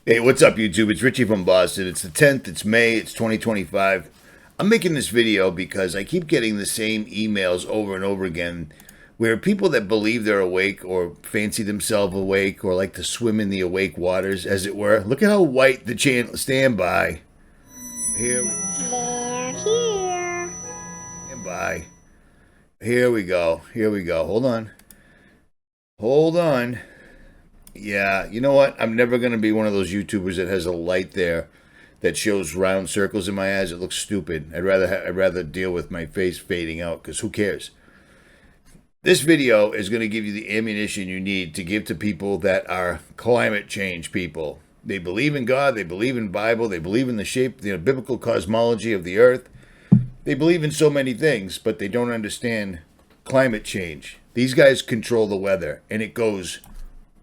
Hey, what's up, YouTube? It's Richie from Boston. It's the 10th, it's May, it's 2025. I'm making this video because I keep getting the same emails over and over again where people that believe they're awake or fancy themselves awake or like to swim in the awake waters, as it were. Look at how white the channel. Stand by. Here we They're here. stand by. Here we go. Here we go. Hold on. Hold on. Yeah, you know what? I'm never going to be one of those YouTubers that has a light there that shows round circles in my eyes. It looks stupid. I'd rather deal with my face fading out because who cares? This video is going to give you the ammunition you need to give to people that are climate change people. They believe in God, they believe in Bible, they believe in the shape, the biblical cosmology of the earth. They believe in so many things, but they don't understand climate change. These guys control the weather, and it goes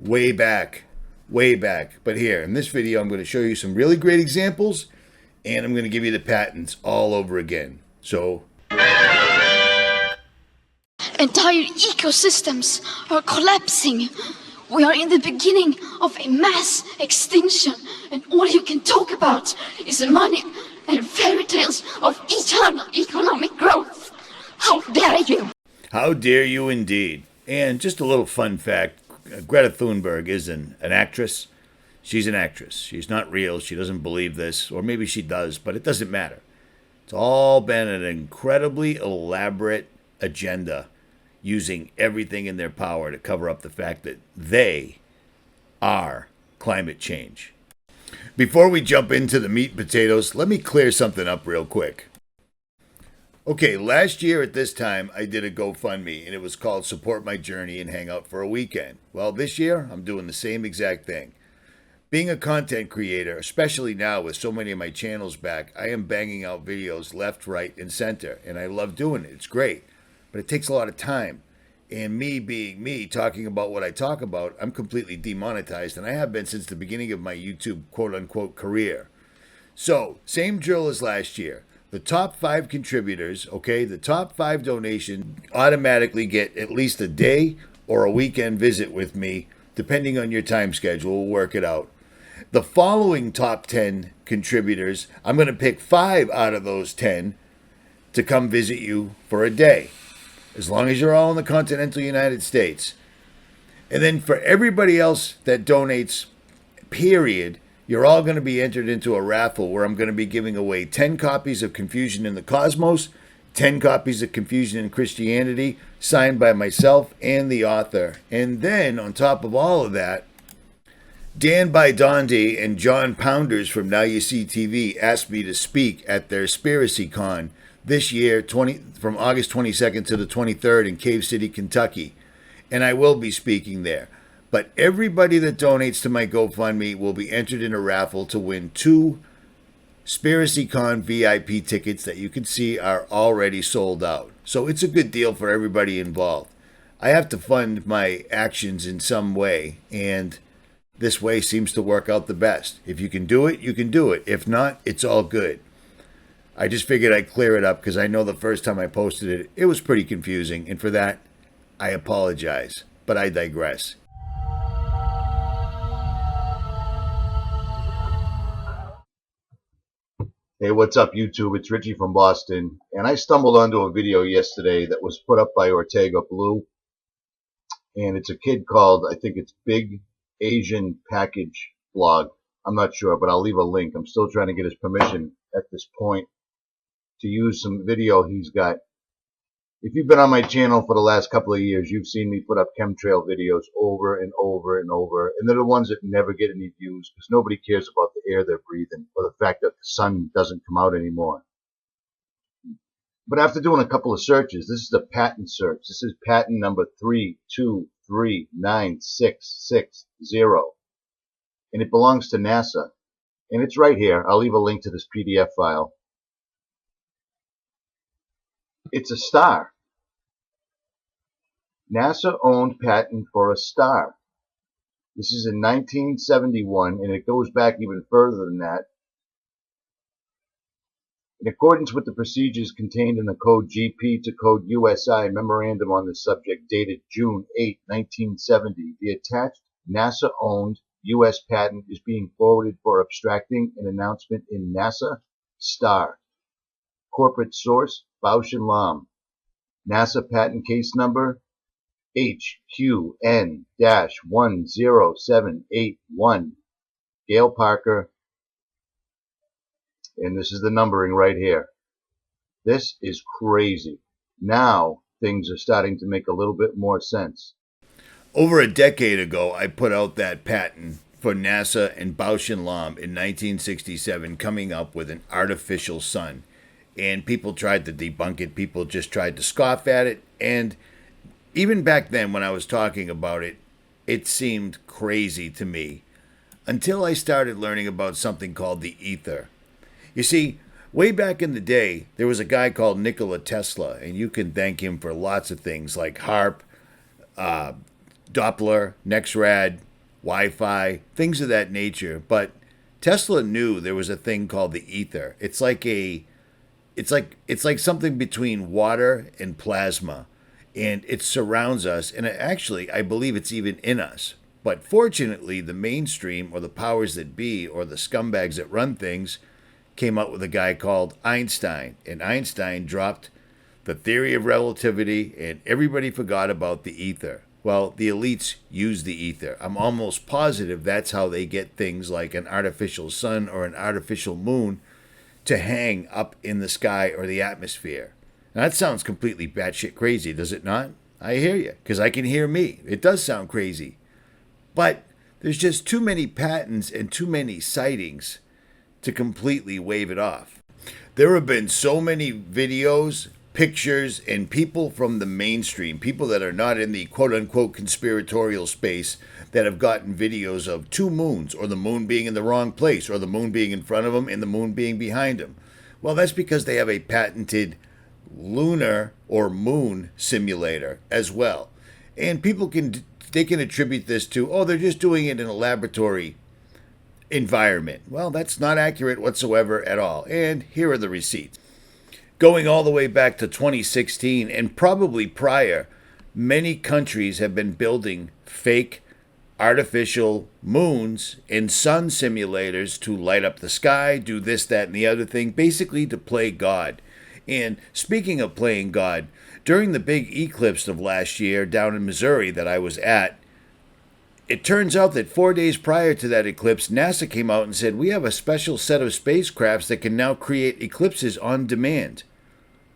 way back, way back. But here, in this video, I'm going to show you some really great examples, and I'm going to give you the patents all over again. So, Entire ecosystems are collapsing. We are in the beginning of a mass extinction, and all you can talk about is money and fairy tales of eternal economic growth. How dare you! how dare you indeed. And just a little fun fact, Greta Thunberg is an actress. She's an actress. She's not real. She doesn't believe this, or maybe she does, but it doesn't matter. It's all been an incredibly elaborate agenda using everything in their power to cover up the fact that they are climate change. Before we jump into the meat and potatoes, let me clear something up real quick. Okay, last year at this time, I did a GoFundMe, and it was called Support My Journey and Hang Out for a Weekend. Well, this year, I'm doing the same exact thing. Being a content creator, especially now with so many of my channels back, I am banging out videos left, right, and center, and I love doing it. It's great, but it takes a lot of time. And me being me, talking about what I talk about, I'm completely demonetized, and I have been since the beginning of my YouTube quote-unquote career. So, same drill as last year. The top 5 contributors, okay, the top 5 donations automatically get at least a day or a weekend visit with me, depending on your time schedule. We'll work it out. The following top 10 contributors, I'm going to pick 5 out of those 10 to come visit you for a day, as long as you're all in the continental United States. And then for everybody else that donates, period, you're all going to be entered into a raffle where I'm going to be giving away 10 copies of Confusion in the Cosmos, 10 copies of Confusion in Christianity, signed by myself and the author. And then, on top of all of that, Dan Bidonde and John Pounders from Now You See TV asked me to speak at their SpiracyCon this year, from August 22nd to the 23rd in Cave City, Kentucky. And I will be speaking there. But everybody that donates to my GoFundMe will be entered in a raffle to win 2 SpiracyCon VIP tickets that you can see are already sold out. So it's a good deal for everybody involved. I have to fund my actions in some way, and this way seems to work out the best. If you can do it, you can do it. If not, it's all good. I just figured I'd clear it up because I know the first time I posted it, it was pretty confusing, and for that, I apologize. But I digress. Hey, what's up, YouTube? It's Richie from Boston, and I stumbled onto a video yesterday that was put up by 𝗦𝗵𝗿𝗍, and it's a kid called, I think it's Big Asian Package Blog. I'm not sure, but I'll leave a link. I'm still trying to get his permission at this point to use some video he's got. If you've been on my channel for the last couple of years, you've seen me put up chemtrail videos over and over and over, and they're the ones that never get any views because nobody cares about the air they're breathing or the fact that the sun doesn't come out anymore. But after doing a couple of searches, this is a patent search. This is patent number 32396660, and it belongs to NASA. And it's right here. I'll leave a link to this PDF file. It's a star. NASA owned patent for a star. This is in 1971, and it goes back even further than that. In accordance with the procedures contained in the Code GP to Code USI memorandum on this subject dated June 8, 1970, the attached NASA-owned U.S. patent is being forwarded for abstracting an announcement in NASA Star. Corporate source, 𝗬𝗱𝗱. NASA patent case number HQN-10781. Gail Parker. And this is the numbering right here. This is crazy. Now things are starting to make a little bit more sense. Over a decade ago, I put out that patent for NASA and 𝗬𝗱𝗱 in 1967, coming up with an artificial sun. And people tried to debunk it. People just tried to scoff at it. And even back then, when I was talking about it, it seemed crazy to me until I started learning about something called the ether. You see, way back in the day, there was a guy called Nikola Tesla, and you can thank him for lots of things like HAARP, Doppler, NexRad, Wi-Fi, things of that nature. But Tesla knew there was a thing called the ether. It's like something between water and plasma, and it surrounds us, and actually, I believe it's even in us. But fortunately, the mainstream, or the powers that be, or the scumbags that run things, came up with a guy called Einstein, and Einstein dropped the theory of relativity, and everybody forgot about the ether. Well, the elites use the ether. I'm almost positive that's how they get things like an artificial sun or an artificial moon to hang up in the sky or the atmosphere. Now, that sounds completely batshit crazy, does it not? I hear you, because I can hear me. It does sound crazy. But there's just too many patents and too many sightings to completely wave it off. There have been so many videos, pictures, and people from the mainstream, people that are not in the quote-unquote conspiratorial space, that have gotten videos of two moons, or the moon being in the wrong place, or the moon being in front of them and the moon being behind them. Well, that's because they have a patented lunar or moon simulator as well. And people can attribute this to, oh, they're just doing it in a laboratory environment. Well, that's not accurate whatsoever at all. And here are the receipts. Going all the way back to 2016 and probably prior, many countries have been building fake artificial moons and sun simulators to light up the sky, do this, that, and the other thing, basically to play God. And speaking of playing God, during the big eclipse of last year down in Missouri that I was at, it turns out that 4 days prior to that eclipse, NASA came out and said, we have a special set of spacecrafts that can now create eclipses on demand.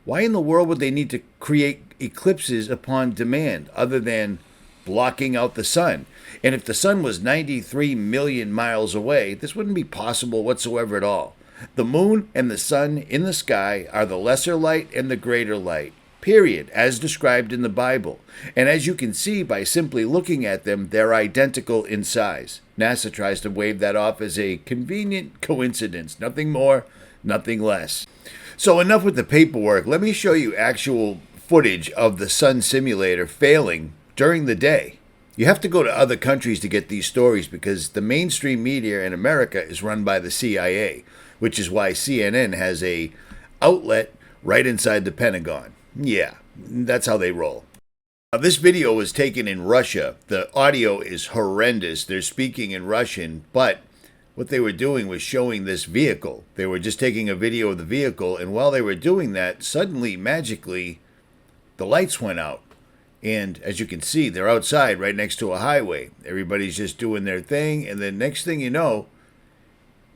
Why in the world would they need to create eclipses upon demand other than blocking out the sun? And if the sun was 93 million miles away, this wouldn't be possible whatsoever at all. The moon and the sun in the sky are the lesser light and the greater light, period, as described in the Bible. And as you can see by simply looking at them, they're identical in size. NASA tries to wave that off as a convenient coincidence, nothing more, nothing less. So enough with the paperwork. Let me show you actual footage of the sun simulator failing during the day. You have to go to other countries to get these stories because the mainstream media in America is run by the CIA, which is why CNN has a outlet right inside the Pentagon. Yeah, that's how they roll. Now, this video was taken in Russia. The audio is horrendous. They're speaking in Russian, but what they were doing was showing this vehicle. They were just taking a video of the vehicle, and while they were doing that, suddenly, magically, the lights went out. And as you can see, they're outside right next to a highway. Everybody's just doing their thing, and then next thing you know,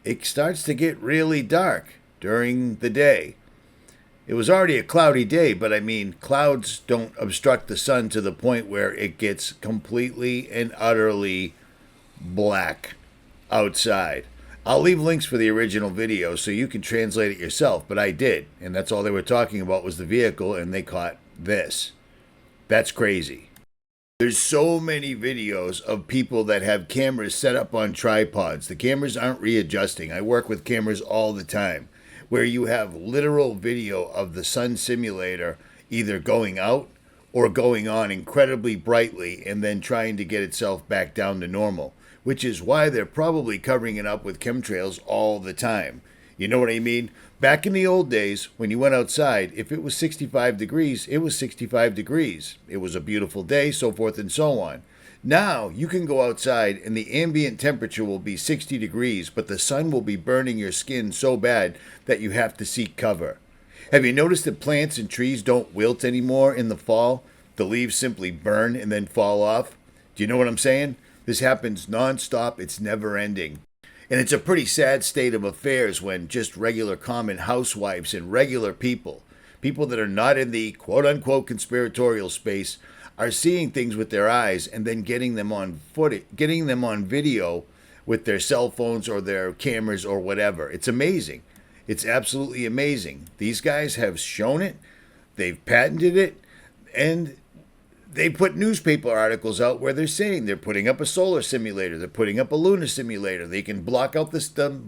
it starts to get really dark during the day. It was already a cloudy day, but I mean, clouds don't obstruct the sun to the point where it gets completely and utterly black outside. I'll leave links for the original video so you can translate it yourself, but I did, and that's all they were talking about was the vehicle, and they caught this. That's crazy. There's so many videos of people that have cameras set up on tripods. The cameras aren't readjusting. I work with cameras all the time, where you have literal video of the sun simulator either going out or going on incredibly brightly and then trying to get itself back down to normal, which is why they're probably covering it up with chemtrails all the time. You know what I mean? Back in the old days, when you went outside, if it was 65 degrees, it was 65 degrees. It was a beautiful day, so forth and so on. Now you can go outside and the ambient temperature will be 60 degrees, but the sun will be burning your skin so bad that you have to seek cover. Have you noticed that plants and trees don't wilt anymore in the fall? The leaves simply burn and then fall off. Do you know what I'm saying? This happens nonstop, it's never ending. And it's a pretty sad state of affairs when just regular common housewives and regular people, people that are not in the quote unquote conspiratorial space, are seeing things with their eyes and then getting them on video with their cell phones or their cameras or whatever. It's amazing. It's absolutely amazing. These guys have shown it, they've patented it, and they put newspaper articles out where they're saying they're putting up a solar simulator, they're putting up a lunar simulator. They can block out the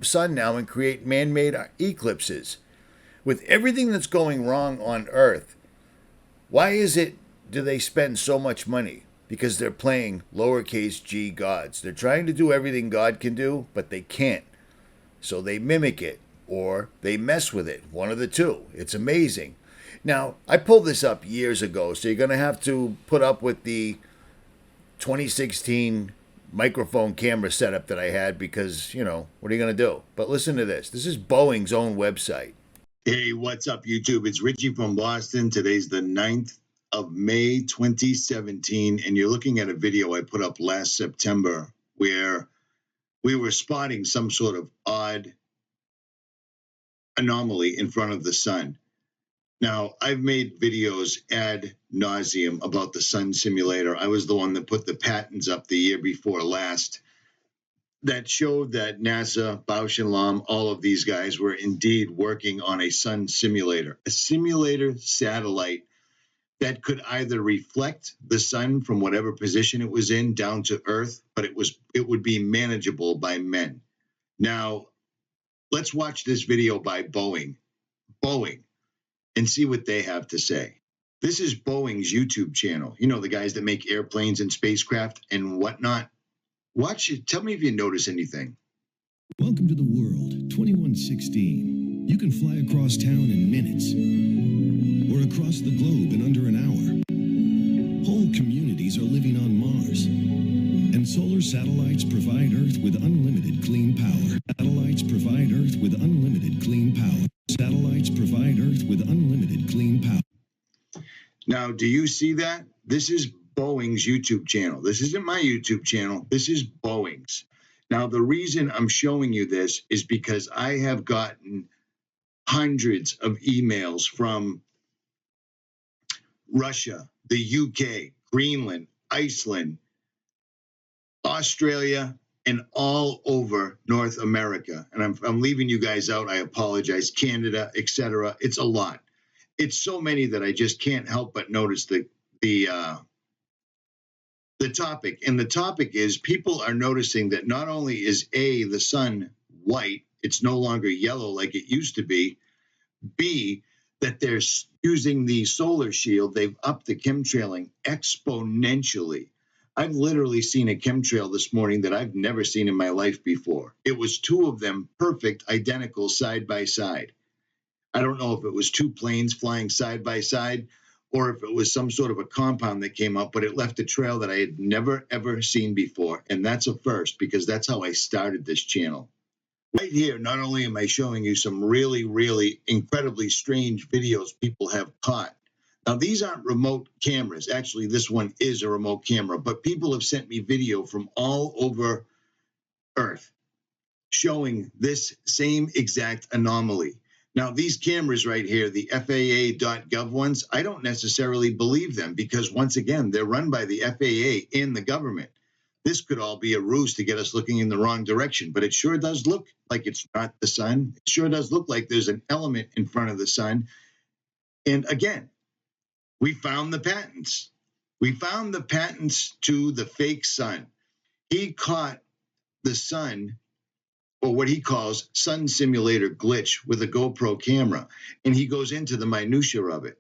sun now and create man-made eclipses. With everything that's going wrong on Earth, why do they spend so much money? Because they're playing lowercase g gods. They're trying to do everything God can do, but they can't. So they mimic it or they mess with it. One of the two. It's amazing. Now, I pulled this up years ago, so you're going to have to put up with the 2016 microphone camera setup that I had because, what are you going to do? But listen to this. This is Boeing's own website. Hey, what's up, YouTube? It's Richie from Boston. Today's the 9th of May, 2017, and you're looking at a video I put up last September where we were spotting some sort of odd anomaly in front of the sun. Now, I've made videos ad nauseum about the sun simulator. I was the one that put the patents up the year before last that showed that NASA, 𝗦𝗵𝗿𝗱, all of these guys were indeed working on a sun simulator, a simulator satellite that could either reflect the sun from whatever position it was in down to Earth, but it would be manageable by men. Now, let's watch this video by Boeing, and see what they have to say. This is Boeing's YouTube channel. You know, the guys that make airplanes and spacecraft and whatnot. Watch it. Tell me if you notice anything. Welcome to the world, 2116. You can fly across town in minutes or across the globe in under an hour. Whole communities are living on Mars. And solar satellites provide Earth with unlimited clean power. Satellites provide Earth with unlimited clean power. Satellites provide Earth with unlimited clean power. Now, do you see that? This is Boeing's YouTube channel. This isn't my YouTube channel. This is Boeing's. Now, the reason I'm showing you this is because I have gotten hundreds of emails from Russia, the UK, Greenland, Iceland, Australia, and all over North America. And I'm leaving you guys out. I apologize. Canada, etc. It's a lot. It's so many that I just can't help but notice the topic. And the topic is people are noticing that not only is A, the sun white, it's no longer yellow like it used to be. B, that they're using the solar shield. They've upped the chemtrailing exponentially. I've literally seen a chemtrail this morning that I've never seen in my life before. It was two of them, perfect, identical, side by side. I don't know if it was two planes flying side by side or if it was some sort of a compound that came up, but it left a trail that I had never, ever seen before. And that's a first because that's how I started this channel. Right here, not only am I showing you some really, really incredibly strange videos people have caught. Now, these aren't remote cameras. Actually, this one is a remote camera, but people have sent me video from all over Earth showing this same exact anomaly. Now, these cameras right here, the FAA.gov ones, I don't necessarily believe them because, once again, they're run by the FAA and the government. This could all be a ruse to get us looking in the wrong direction, but it sure does look like it's not the sun. It sure does look like there's an element in front of the sun. And again, we found the patents. We found the patents to the fake sun. He caught the sun, or what he calls sun simulator glitch, with a GoPro camera, and he goes into the minutia of it.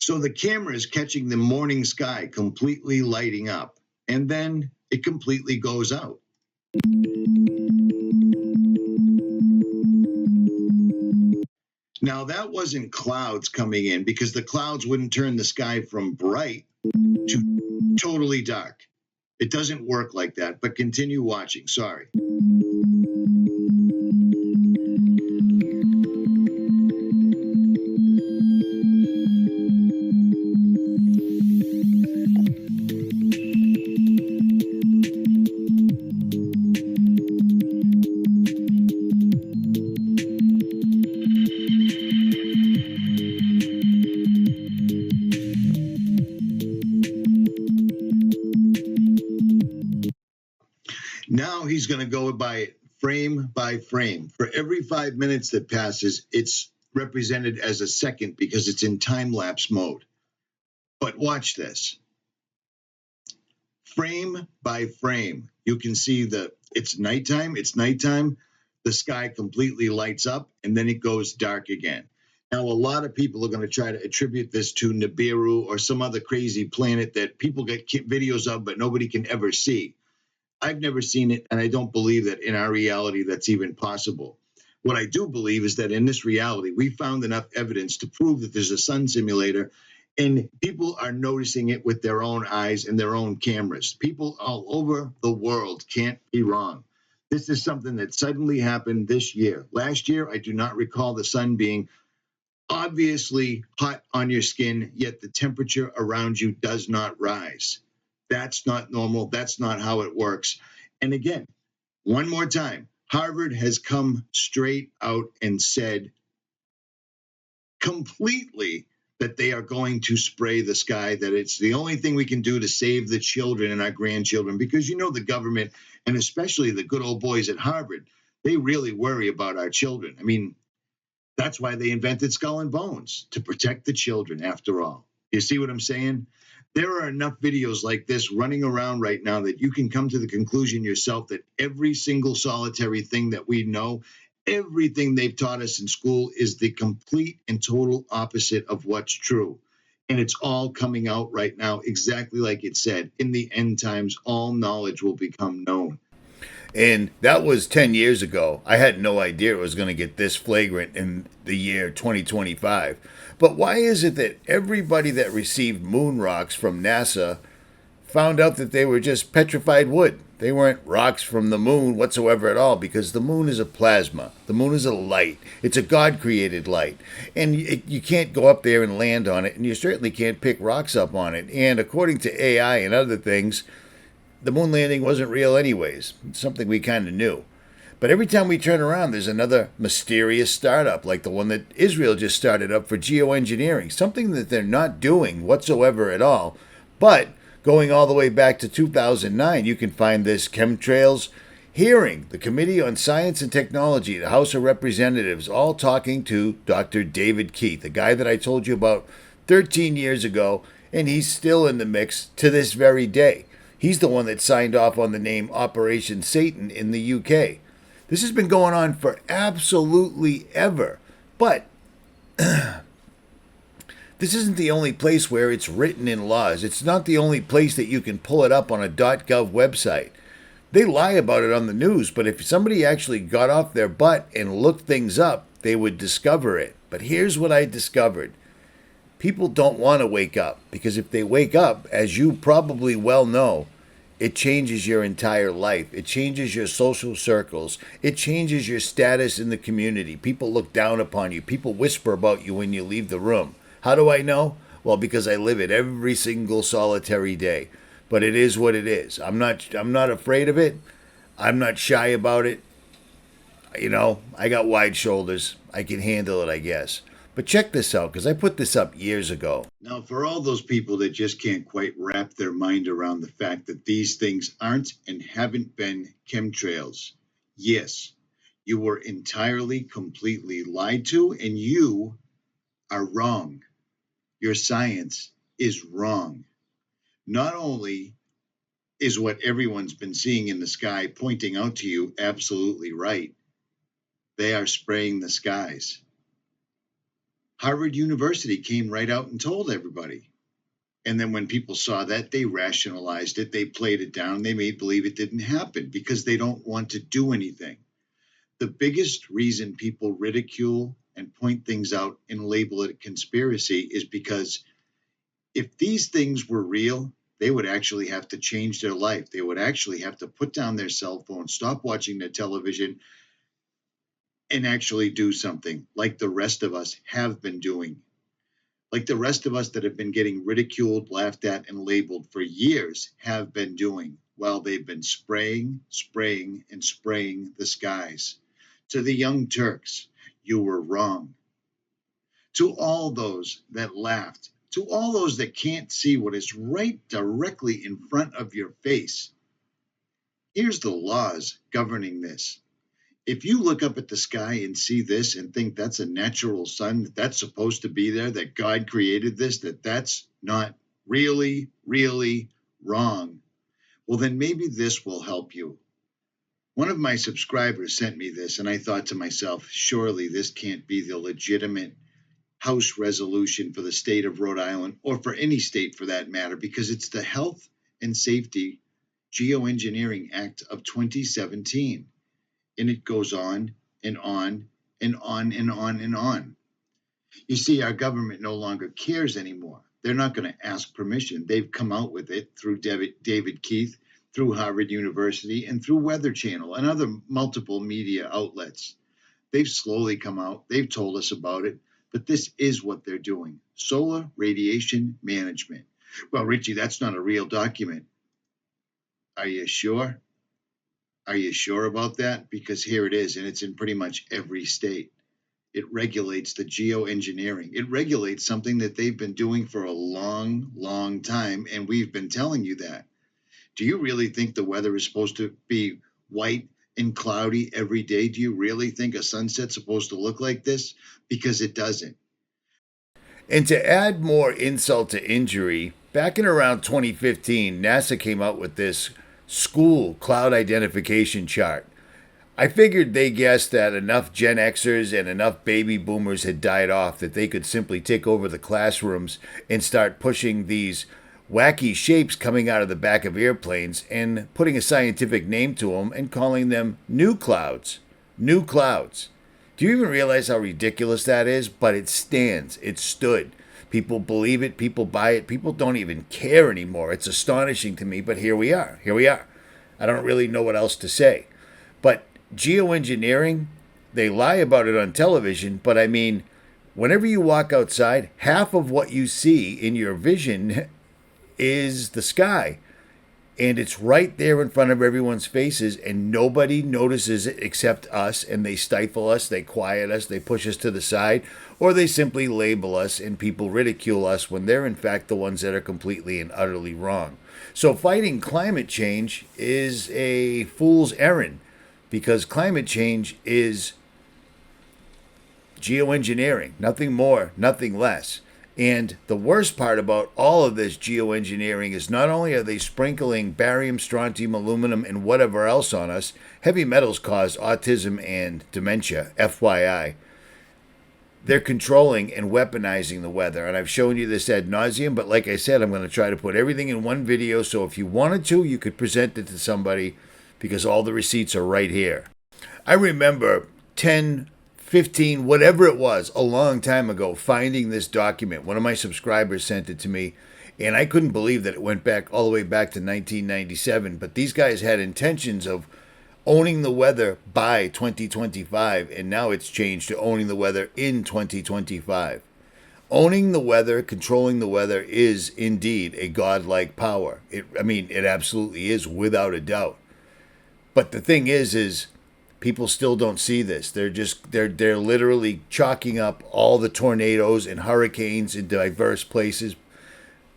So the camera is catching the morning sky completely lighting up. and then it completely goes out. Now, that wasn't clouds coming in, because the clouds wouldn't turn the sky from bright to totally dark. It doesn't work like that, but continue watching. Sorry. Now he's going to go by frame by frame. For every 5 minutes that passes, it's represented as a second because it's in time-lapse mode. But watch this. Frame by frame, you can see it's nighttime, the sky completely lights up, and then it goes dark again. Now, a lot of people are going to try to attribute this to Nibiru or some other crazy planet that people get videos of, but nobody can ever see. I've never seen it, and I don't believe that in our reality that's even possible. What I do believe is that in this reality, we found enough evidence to prove that there's a sun simulator, and people are noticing it with their own eyes and their own cameras. People all over the world can't be wrong. This is something that suddenly happened this year. Last year, I do not recall the sun being obviously hot on your skin, yet the temperature around you does not rise. That's not normal. That's not how it works. And again, one more time, Harvard has come straight out and said completely that they are going to spray the sky, that it's the only thing we can do to save the children and our grandchildren, because the government, and especially the good old boys at Harvard, they really worry about our children. I mean, that's why they invented Skull and Bones, to protect the children, after all. You see what I'm saying? There are enough videos like this running around right now that you can come to the conclusion yourself that every single solitary thing that we know, everything they've taught us in school, is the complete and total opposite of what's true. And it's all coming out right now, exactly like it said. In the end times, all knowledge will become known. And that was 10 years ago. I had no idea it was going to get this flagrant in the year 2025. But why is it that everybody that received moon rocks from NASA found out that they were just petrified wood? They weren't rocks from the moon whatsoever at all, because the moon is a plasma. The moon is a light. It's a God-created light. And you can't go up there and land on it, and you certainly can't pick rocks up on it. And according to AI and other things, the moon landing wasn't real anyways. It's something we kind of knew. But every time we turn around, there's another mysterious startup, like the one that Israel just started up for geoengineering, something that they're not doing whatsoever at all. But going all the way back to 2009, you can find this chemtrails hearing, the Committee on Science and Technology, the House of Representatives, all talking to Dr. David Keith, the guy that I told you about 13 years ago, and he's still in the mix to this very day. He's the one that signed off on the name Operation Satan in the UK. This has been going on for absolutely ever. But this isn't the only place where it's written in laws. It's not the only place that you can pull it up on a .gov website. They lie about it on the news, but if somebody actually got off their butt and looked things up, they would discover it. But here's what I discovered. People don't want to wake up, because if they wake up, as you probably well know, it changes your entire life. It changes your social circles. It changes your status in the community. People look down upon you. People whisper about you when you leave the room. How do I know? Well, because I live it every single solitary day. But it is what it is. I'm not afraid of it. I'm not shy about it. I got wide shoulders. I can handle it, I guess. But check this out, because I put this up years ago. Now, for all those people that just can't quite wrap their mind around the fact that these things aren't and haven't been chemtrails, yes, you were entirely, completely lied to, and you are wrong. Your science is wrong. Not only is what everyone's been seeing in the sky pointing out to you absolutely right, they are spraying the skies. Harvard University came right out and told everybody. And then when people saw that, they rationalized it, they played it down, they made believe it didn't happen because they don't want to do anything. The biggest reason people ridicule and point things out and label it a conspiracy is because if these things were real, they would actually have to change their life. They would actually have to put down their cell phone, stop watching their television, and actually do something like the rest of us have been doing. Like the rest of us that have been getting ridiculed, laughed at, and labeled for years have been doing while they've been spraying, and spraying the skies. To the young Turks, you were wrong. To all those that laughed, to all those that can't see what is right directly in front of your face, here's the laws governing this. If you look up at the sky and see this and think that's a natural sun, that's supposed to be there, that God created this, that's not really, really wrong, well, then maybe this will help you. One of my subscribers sent me this, and I thought to myself, surely this can't be the legitimate House resolution for the state of Rhode Island, or for any state for that matter, because it's the Health and Safety Geoengineering Act of 2017. And it goes on and on and on and on and on. You see, our government no longer cares anymore. They're not going to ask permission. They've come out with it through David Keith, through Harvard University, and through Weather Channel and other multiple media outlets. They've slowly come out. They've told us about it. But this is what they're doing. Solar radiation management. Well, Richie, that's not a real document. Are you sure? Are you sure about that? Because here it is, and it's in pretty much every state. It regulates the geoengineering. It regulates something that they've been doing for a long, long time, and we've been telling you that. Do you really think the weather is supposed to be white and cloudy every day? Do you really think a sunset's supposed to look like this? Because it doesn't. And to add more insult to injury, back in around 2015, NASA came out with this school cloud identification chart. I figured they guessed that enough Gen Xers and enough baby boomers had died off that they could simply take over the classrooms and start pushing these wacky shapes coming out of the back of airplanes and putting a scientific name to them and calling them new clouds. New clouds. Do you even realize how ridiculous that is? But it stands. It stood. People believe it. People buy it. People don't even care anymore. It's astonishing to me, but here we are. Here we are. I don't really know what else to say. But geoengineering, they lie about it on television, but I mean, whenever you walk outside, half of what you see in your vision is the sky. And it's right there in front of everyone's faces, and nobody notices it except us, and they stifle us, they quiet us, they push us to the side, or they simply label us, and people ridicule us when they're in fact the ones that are completely and utterly wrong. So fighting climate change is a fool's errand, because climate change is geoengineering, nothing more, nothing less. And the worst part about all of this geoengineering is not only are they sprinkling barium, strontium, aluminum, and whatever else on us, heavy metals cause autism and dementia, FYI. They're controlling and weaponizing the weather. And I've shown you this ad nauseum, but like I said, I'm going to try to put everything in one video. So if you wanted to, you could present it to somebody because all the receipts are right here. I remember 10, 15, whatever it was, a long time ago, finding this document. One of my subscribers sent it to me, and I couldn't believe that it went back all the way back to 1997. But these guys had intentions of owning the weather by 2025, and now it's changed to owning the weather in 2025. Owning the weather, controlling the weather is indeed a godlike power. It absolutely is, without a doubt. But the thing is people still don't see this. They're literally chalking up all the tornadoes and hurricanes in diverse places.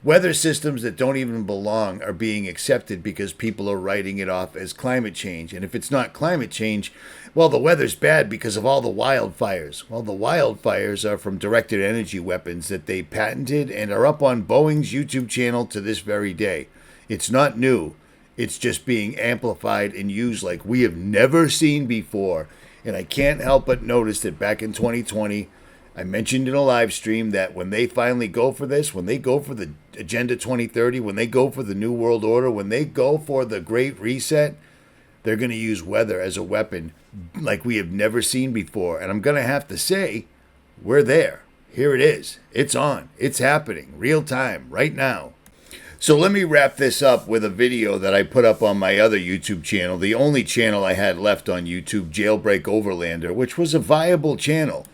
Weather systems that don't even belong are being accepted because people are writing it off as climate change. And if it's not climate change, well, the weather's bad because of all the wildfires. Well, the wildfires are from directed energy weapons that they patented and are up on Boeing's YouTube channel to this very day. It's not new. It's just being amplified and used like we have never seen before. And I can't help but notice that back in 2020, I mentioned in a live stream that when they finally go for this, when they go for the Agenda 2030, when they go for the New World Order, when they go for the Great Reset, they're going to use weather as a weapon like we have never seen before. And I'm going to have to say, we're there. Here it is. It's on. It's happening. Real time. Right now. So let me wrap this up with a video that I put up on my other YouTube channel, the only channel I had left on YouTube, Jailbreak Overlander, which was a viable channel.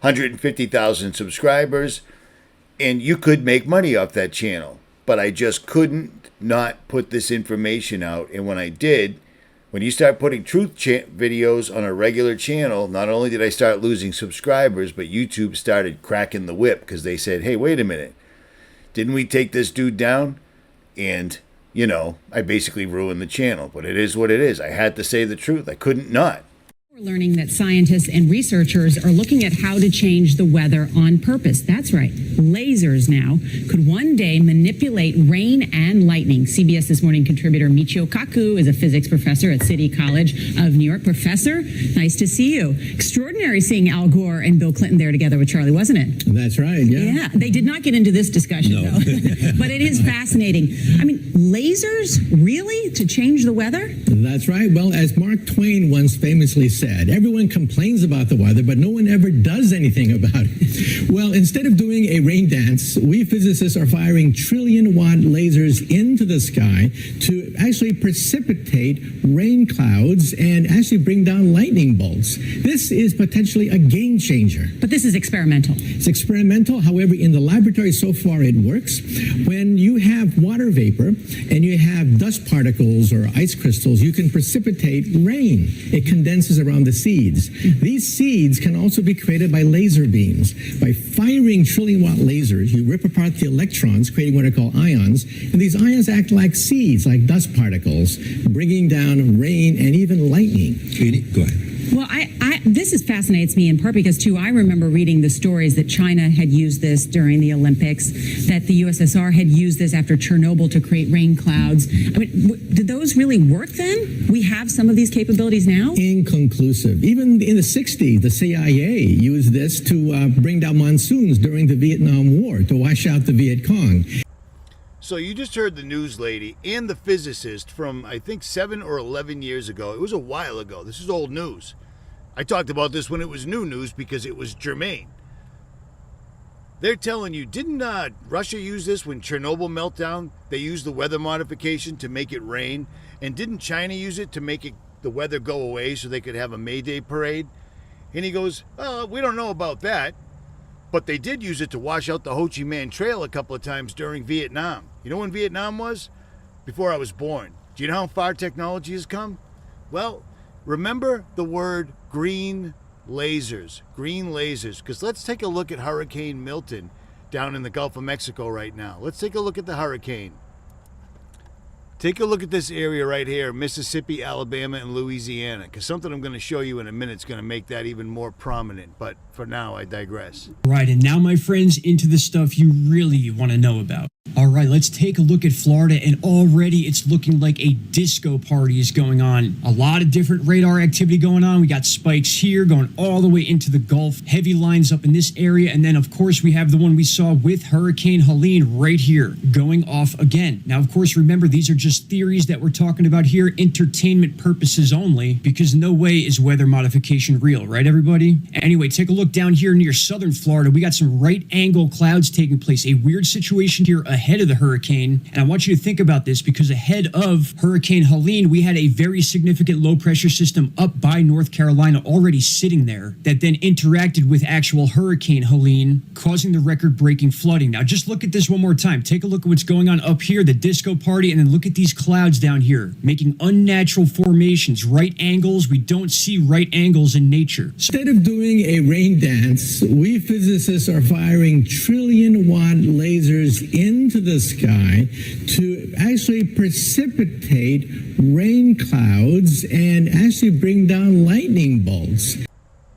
150,000 subscribers, and you could make money off that channel. But I just couldn't not put this information out. And when I did, when you start putting truth videos on a regular channel, not only did I start losing subscribers, but YouTube started cracking the whip because they said, hey, wait a minute. Didn't we take this dude down? And, you know, I basically ruined the channel. But it is what it is. I had to say the truth. I couldn't not. We're learning that scientists and researchers are looking at how to change the weather on purpose. That's right. Lasers now could one day manipulate rain and lightning. CBS This Morning contributor Michio Kaku is a physics professor at City College of New York. Professor, nice to see you. Extraordinary seeing Al Gore and Bill Clinton there together with Charlie, wasn't it? That's right, yeah. Yeah, they did not get into this discussion, No. though. But it is fascinating. I mean, lasers, really, to change the weather? That's right. Well, as Mark Twain once famously said, everyone complains about the weather, but no one ever does anything about it. Well, instead of doing a rain dance, we physicists are firing trillion-watt lasers into the sky to actually precipitate rain clouds and actually bring down lightning bolts. This is potentially a game changer. But this is experimental. It's experimental. However, in the laboratory so far it works. When you have water vapor and you have dust particles or ice crystals, you can precipitate rain. It condenses around the seeds. These seeds can also be created by laser beams. By firing trillion-watt lasers, you rip apart the electrons, creating what are called ions, and these ions act like seeds, like dust particles, bringing down rain and even lightning. Go ahead. Well, this fascinates me in part because, too, I remember reading the stories that China had used this during the Olympics, that the USSR had used this after Chernobyl to create rain clouds. I mean, did those really work then? We have some of these capabilities now? Inconclusive. Even in the 60s, the CIA used this to bring down monsoons during the Vietnam War, to wash out the Viet Cong. So you just heard the news lady and the physicist from, I think, 7 or 11 years ago. It was a while ago. This is old news. I talked about this when it was new news because it was germane. They're telling you, didn't Russia use this when Chernobyl meltdown? They used the weather modification to make it rain. And didn't China use it to make the weather go away so they could have a May Day parade? And he goes, we don't know about that. But they did use it to wash out the Ho Chi Minh Trail a couple of times during Vietnam. You know when Vietnam was? Before I was born. Do you know how far technology has come? Well, remember the word green lasers. Green lasers. Because let's take a look at Hurricane Milton down in the Gulf of Mexico right now. Let's take a look at the hurricane. Take a look at this area right here, Mississippi, Alabama, and Louisiana, because something I'm going to show you in a minute is going to make that even more prominent. But for now, I digress. Right, and now, my friends, into the stuff you really want to know about. All right, let's take a look at Florida, and already it's looking like a disco party is going on. A lot of different radar activity going on. We got spikes here going all the way into the Gulf. Heavy lines up in this area, and then, of course, we have the one we saw with Hurricane Helene right here going off again. Now, of course, remember, these are just theories that we're talking about here, entertainment purposes only, because no way is weather modification real, right, everybody? Anyway, take a look down here near southern Florida. We got some right angle clouds taking place, a weird situation here ahead of the hurricane. And I want you to think about this because ahead of Hurricane Helene, we had a very significant low pressure system up by North Carolina already sitting there that then interacted with actual Hurricane Helene, causing the record breaking flooding. Now, just look at this one more time. Take a look at what's going on up here, the disco party, and then look at these clouds down here making unnatural formations, right angles. We don't see right angles in nature. Instead of doing a rain dance, we physicists are firing trillion-watt lasers into the sky to actually precipitate rain clouds and actually bring down lightning bolts.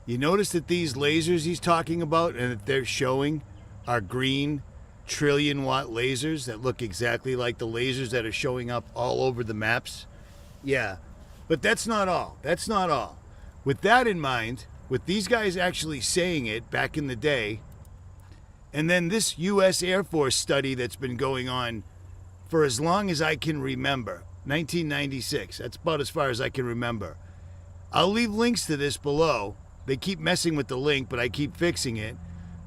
You notice that these lasers he's talking about and that they're showing are green trillion-watt lasers that look exactly like the lasers that are showing up all over the maps? Yeah, but that's not all. That's not all. With that in mind, with these guys actually saying it back in the day, and then this U.S. Air Force study that's been going on for as long as I can remember, 1996. That's about as far as I can remember. I'll leave links to this below. They keep messing with the link, but I keep fixing it.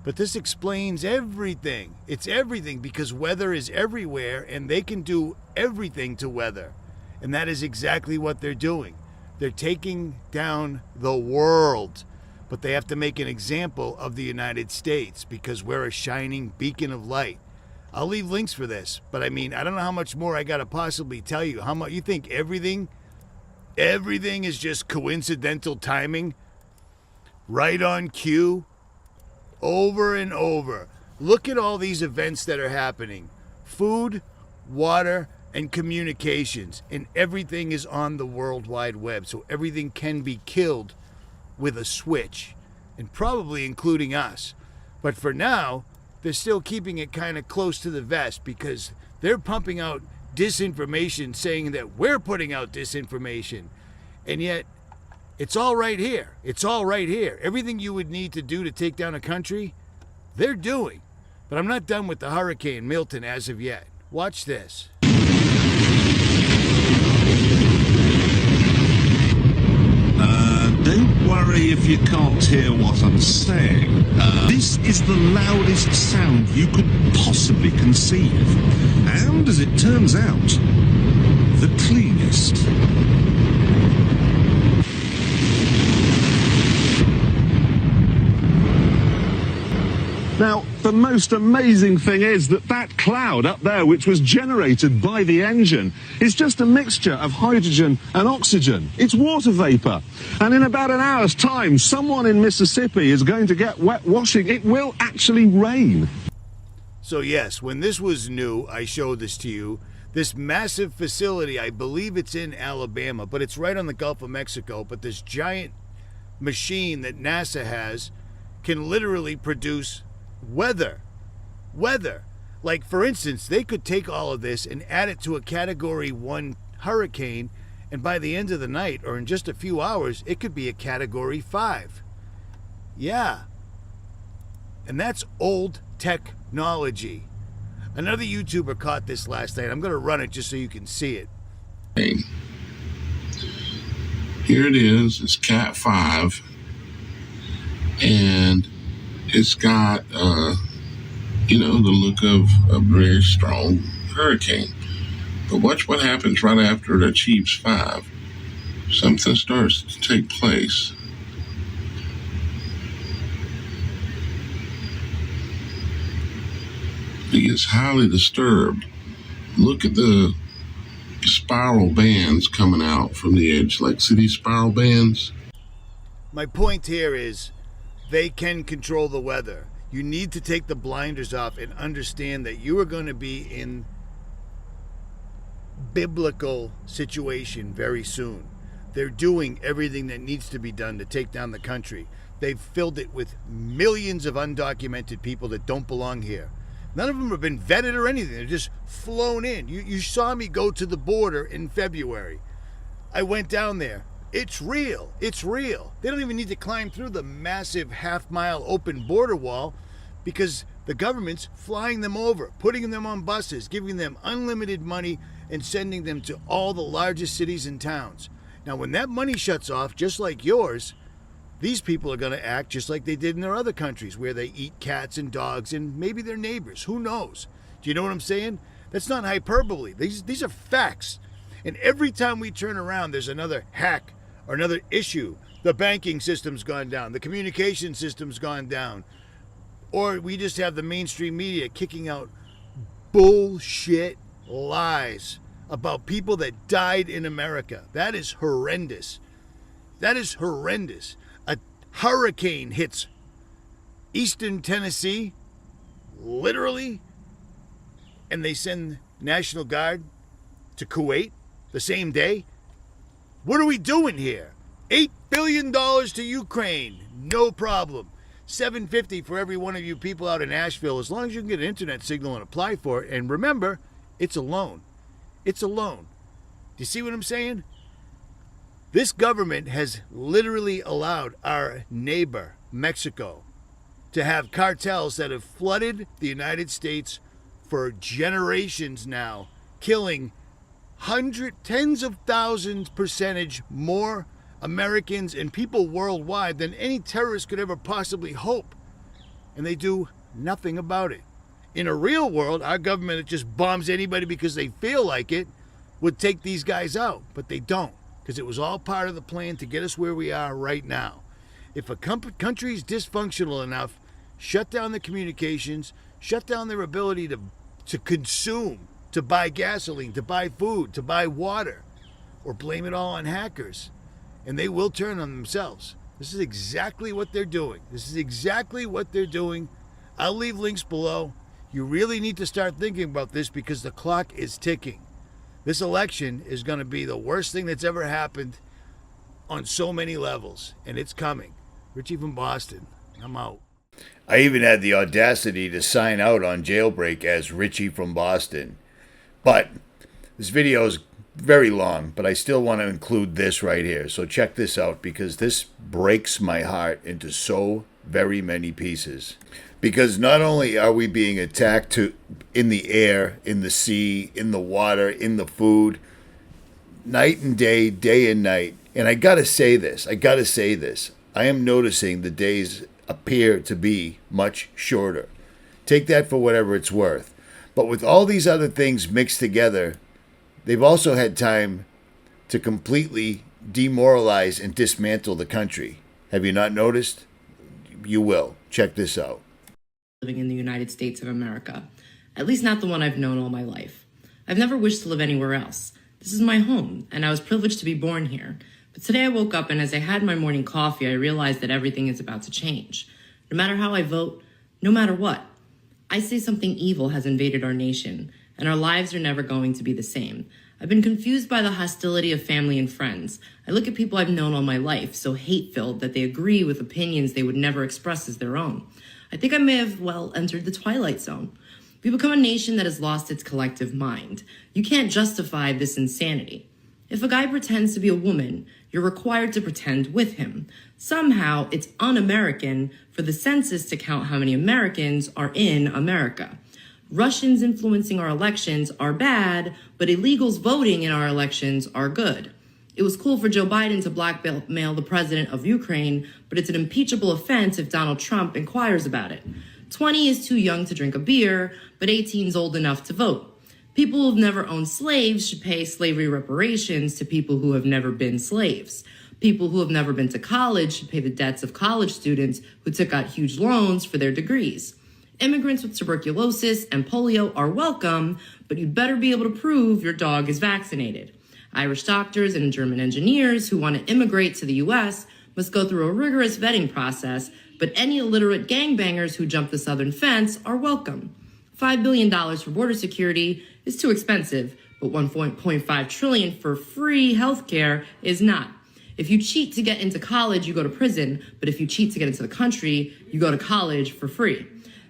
But this explains everything. It's everything, because weather is everywhere, and they can do everything to weather. And that is exactly what they're doing. They're taking down the world, but they have to make an example of the United States because we're a shining beacon of light. I'll leave links for this, but I mean, I don't know how much more I got to possibly tell you. How much you think everything is just coincidental timing? Right on cue? Over and over. Look at all these events that are happening. Food, water, and communications, and everything is on the World Wide Web, so everything can be killed with a switch, and probably including us. But for now, they're still keeping it kind of close to the vest because they're pumping out disinformation, saying that we're putting out disinformation, and yet it's all right here. It's all right here. Everything you would need to do to take down a country, they're doing. But I'm not done with the Hurricane Milton as of yet. Watch this. Don't worry if you can't hear what I'm saying. This is the loudest sound you could possibly conceive. And, as it turns out, the cleanest. Now, the most amazing thing is that cloud up there, which was generated by the engine, is just a mixture of hydrogen and oxygen. It's water vapor. And in about an hour's time, someone in Mississippi is going to get wet washing. It will actually rain. So yes, when this was new, I showed this to you. This massive facility, I believe it's in Alabama, but it's right on the Gulf of Mexico. But this giant machine that NASA has can literally produce weather. Like, for instance, they could take all of this and add it to a Category 1 hurricane, and by the end of the night, or in just a few hours, it could be a Category 5. Yeah. And that's old technology. Another YouTuber caught this last night. I'm going to run it just so you can see it. Here it is. It's Cat 5. And it's got, the look of a very strong hurricane. But watch what happens right after it achieves 5. Something starts to take place. It gets highly disturbed. Look at the spiral bands coming out from the edge. Like, see these spiral bands? My point here is they can control the weather. You need to take the blinders off and understand that you are going to be in biblical situation very soon. They're doing everything that needs to be done to take down the country. They've filled it with millions of undocumented people that don't belong here. None of them have been vetted or anything. They're just flown in. You saw me go to the border in February. I went down there. It's real. It's real. They don't even need to climb through the massive half-mile open border wall because the government's flying them over, putting them on buses, giving them unlimited money, and sending them to all the largest cities and towns. Now, when that money shuts off, just like yours, these people are going to act just like they did in their other countries where they eat cats and dogs and maybe their neighbors. Who knows? Do you know what I'm saying? That's not hyperbole. These are facts. And every time we turn around, there's another hack or another issue. The banking system's gone down. The communication system's gone down. Or we just have the mainstream media kicking out bullshit lies about people that died in America. That is horrendous. That is horrendous. A hurricane hits eastern Tennessee, literally, and they send National Guard to Kuwait the same day. What are we doing here? $8 billion to Ukraine, no problem. $750 for every one of you people out in Asheville, as long as you can get an internet signal and apply for it. And remember, it's a loan. It's a loan. Do you see what I'm saying? This government has literally allowed our neighbor, Mexico, to have cartels that have flooded the United States for generations now, killing tens of thousands percentage more Americans and people worldwide than any terrorist could ever possibly hope. And they do nothing about it. In a real world, our government that just bombs anybody because they feel like it would take these guys out, but they don't, because it was all part of the plan to get us where we are right now. If a country is dysfunctional enough, shut down the communications, shut down their ability to consume, to buy gasoline, to buy food, to buy water, or blame it all on hackers, and they will turn on themselves. This is exactly what they're doing. I'll leave links below. You really need to start thinking about this because the clock is ticking. This election is going to be the worst thing that's ever happened on so many levels, and it's coming. Richie from Boston. I'm out. I even had the audacity to sign out on Jailbreak as Richie from Boston. But this video is very long, but I still want to include this right here. So check this out because this breaks my heart into so very many pieces. Because not only are we being attacked in the air, in the sea, in the water, in the food, night and day, day and night. And I gotta say this. I am noticing the days appear to be much shorter. Take that for whatever it's worth. But with all these other things mixed together, they've also had time to completely demoralize and dismantle the country. Have you not noticed? You will. Check this out. Living in the United States of America, at least not the one I've known all my life. I've never wished to live anywhere else. This is my home, and I was privileged to be born here. But today I woke up, and as I had my morning coffee, I realized that everything is about to change. No matter how I vote, no matter what, I say something evil has invaded our nation, and our lives are never going to be the same. I've been confused by the hostility of family and friends. I look at people I've known all my life, so hate-filled that they agree with opinions they would never express as their own. I think I may have, entered the twilight zone. We become a nation that has lost its collective mind. You can't justify this insanity. If a guy pretends to be a woman, you're required to pretend with him. Somehow, it's un-American for the census to count how many Americans are in America. Russians influencing our elections are bad, but illegals voting in our elections are good. It was cool for Joe Biden to blackmail the president of Ukraine, but it's an impeachable offense if Donald Trump inquires about it. 20 is too young to drink a beer, but 18 is old enough to vote. People who have never owned slaves should pay slavery reparations to people who have never been slaves. People who have never been to college should pay the debts of college students who took out huge loans for their degrees. Immigrants with tuberculosis and polio are welcome, but you'd better be able to prove your dog is vaccinated. Irish doctors and German engineers who want to immigrate to the U.S. must go through a rigorous vetting process, but any illiterate gangbangers who jump the southern fence are welcome. $5 billion for border security is too expensive, but $1.5 trillion for free healthcare is not. If you cheat to get into college, you go to prison, but if you cheat to get into the country, you go to college for free.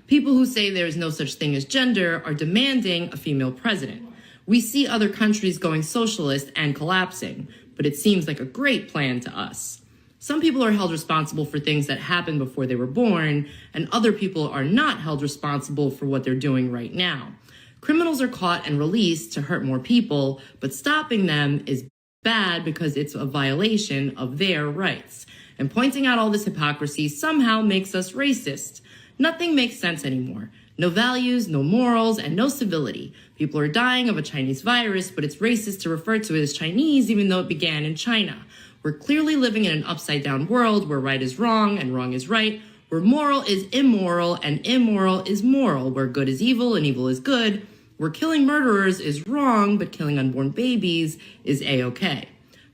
People who say there is no such thing as gender are demanding a female president. We see other countries going socialist and collapsing, but it seems like a great plan to us. Some people are held responsible for things that happened before they were born, and other people are not held responsible for what they're doing right now. Criminals are caught and released to hurt more people, but stopping them is bad because it's a violation of their rights. And pointing out all this hypocrisy somehow makes us racist. Nothing makes sense anymore. No values, no morals, and no civility. People are dying of a Chinese virus, but it's racist to refer to it as Chinese even though it began in China. We're clearly living in an upside-down world where right is wrong and wrong is right, where moral is immoral and immoral is moral, where good is evil and evil is good, where killing murderers is wrong but killing unborn babies is A-okay.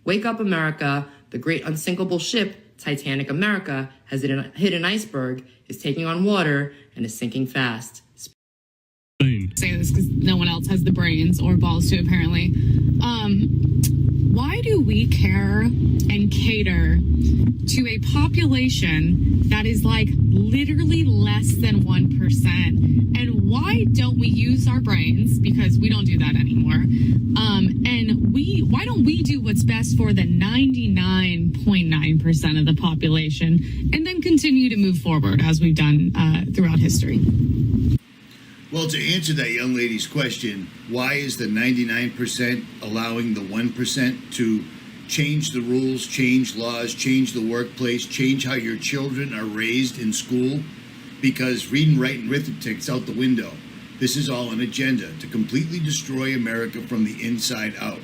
Wake up, America. The great unsinkable ship, Titanic America, has hit an iceberg, is taking on water, and is sinking fast. Say this because no one else has the brains or balls to, apparently. why do we care and cater to a population that is like literally less than 1%? And why don't we use our brains, because we don't do that anymore? Why don't we do what's best for the 99.9% of the population and then continue to move forward as we've done throughout history? Well, to answer that young lady's question, why is the 99% allowing the 1% to change the rules, change laws, change the workplace, change how your children are raised in school? Because reading, writing, arithmetic's out the window. This is all an agenda to completely destroy America from the inside out.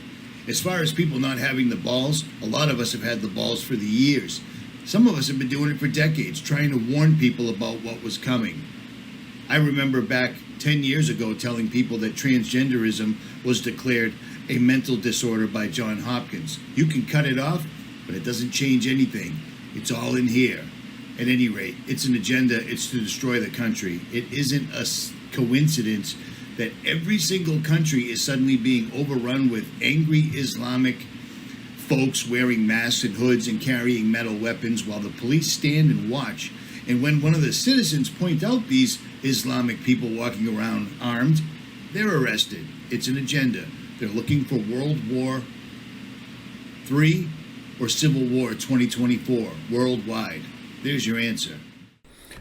As far as people not having the balls, a lot of us have had the balls for the years. Some of us have been doing it for decades, trying to warn people about what was coming. I remember back 10 years ago telling people that transgenderism was declared a mental disorder by Johns Hopkins. You can cut it off, but it doesn't change anything. It's all in here. At any rate, it's an agenda. It's to destroy the country. It isn't a coincidence that every single country is suddenly being overrun with angry Islamic folks wearing masks and hoods and carrying metal weapons while the police stand and watch. And when one of the citizens point out these Islamic people walking around armed, they're arrested. It's an agenda. They're looking for World War III or Civil War 2024 worldwide. There's your answer.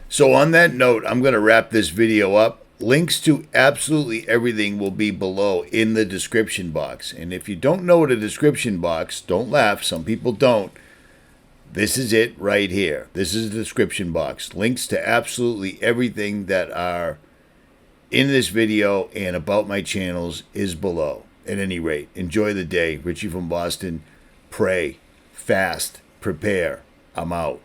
So on that note, I'm going to wrap this video up. Links to absolutely everything will be below in the description box. And if you don't know what a description box, don't laugh. Some people don't. This is it right here. This is the description box. Links to absolutely everything that are in this video and about my channels is below. At any rate, enjoy the day. Richie from Boston. Pray, fast, prepare. I'm out.